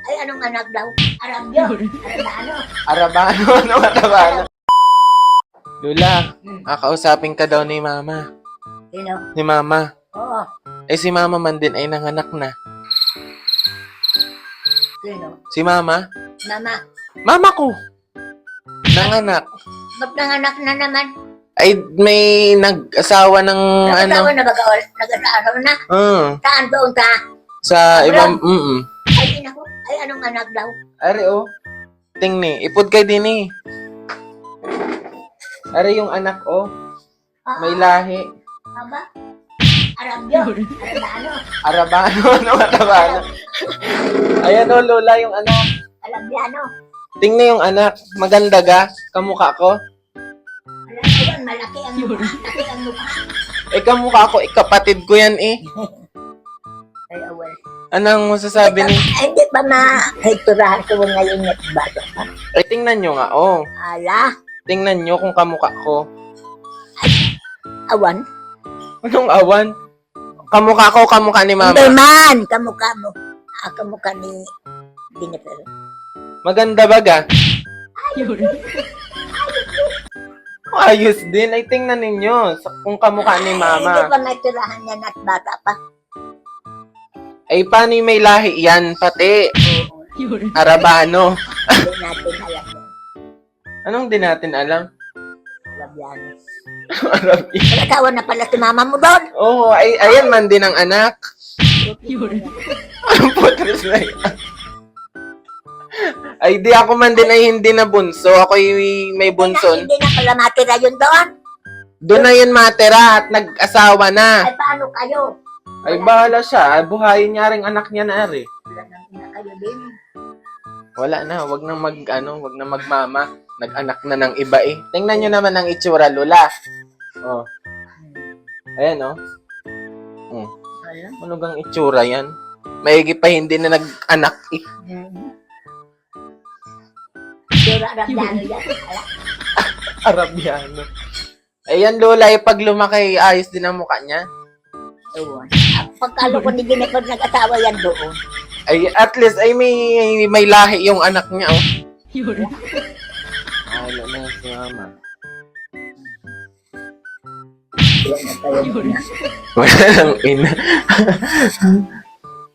Ay, anong anak daw? Arabyo. Arabano. Arabano, ano Arabano? Lula, kakausapin ka daw ni Mama. Sino? Ni Mama. Oo. Eh si Mama man din ay nanganak na. Sino? Si Mama? Mama. Mama ko! Nanganak. Ba't nanganak na naman? Ay, may nag-asawa ng Nag-asawa ano. na baga? Nag-asawa na? Saan doon ta? Sa ibang, Ay, naku. Ay, anong anak daw? Ari oh. Tingni, ipod kay din eh. Ari yung anak oh. May lahi. Aba? Arabyo. Arabano. Arabano, ano Arabano? Ayan oh, Lola, yung anak. Arabyano. Tingnan yung anak. Maganda ga? Kamukha ko? Alam, malaki ang mukha. Malaki ang mukha. Eh, kamukha ko. Kapatid ko yan eh. Ay, awal. Anong masasabi ni? Ay, hindi pa ma-higturahan ko ngayon at bata pa. Eh, tingnan nyo nga oh. Ala, Tingnan nyo kung kamukha ko. awan. Anong awan? Kamukha ko, kamukha ni Mama. Hindi man, kamukha mo. Kamukha ni Jennifer. Maganda ba ga? Ayos din. Ay, tingnan ninyo kung kamukha ni Ay, Mama. hindi pa ma-higturahan yan at bata pa. Ay, paano yung may lahi yan? Pati. Arabano. Hindi natin alam yan. Anong di natin alam? Arabyano. Arabi. Nag-asawa na pala si mama mo doon. Oo, ay, ayan man din ang anak. Ang putres na yan. Ay, di ako man din ay hindi na bunso. Ako may bunson. Hindi na pala matira yun doon. Doon na yun matira at nag-asawa na. Ay, paano kayo? Ay, bahala siya. Ay, buhayin niya rin anak niya na ari. Wala nang ina kayo din. Wala na, wag nang wag nang magmama. Nag-anak na ng iba eh. Tingnan niyo naman ang itsura, Lola. Oh. Ayan oh. Wala. Ano gang itsura yan? Maigi pa hindi na nag-anak eh. Sura Arabyano yan. Wala. Arabiano. Ayan, Lola, eh, pag lumaki, ayos din ang mukha niya. Ewan. Pagkalo ko ni Jennifer nag-asawa yan doon. Ay, at least, ay may lahi yung anak niya, oh. Ano na si Mama. Wala lang ina.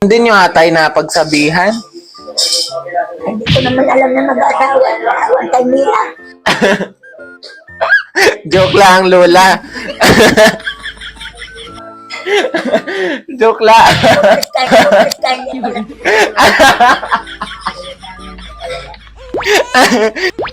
Hindi nyo atay na pagsabihan? Hindi ko naman alam na mag-asawa. Awan tayo nila. Joke lang, Lola. Joke lang. Kaya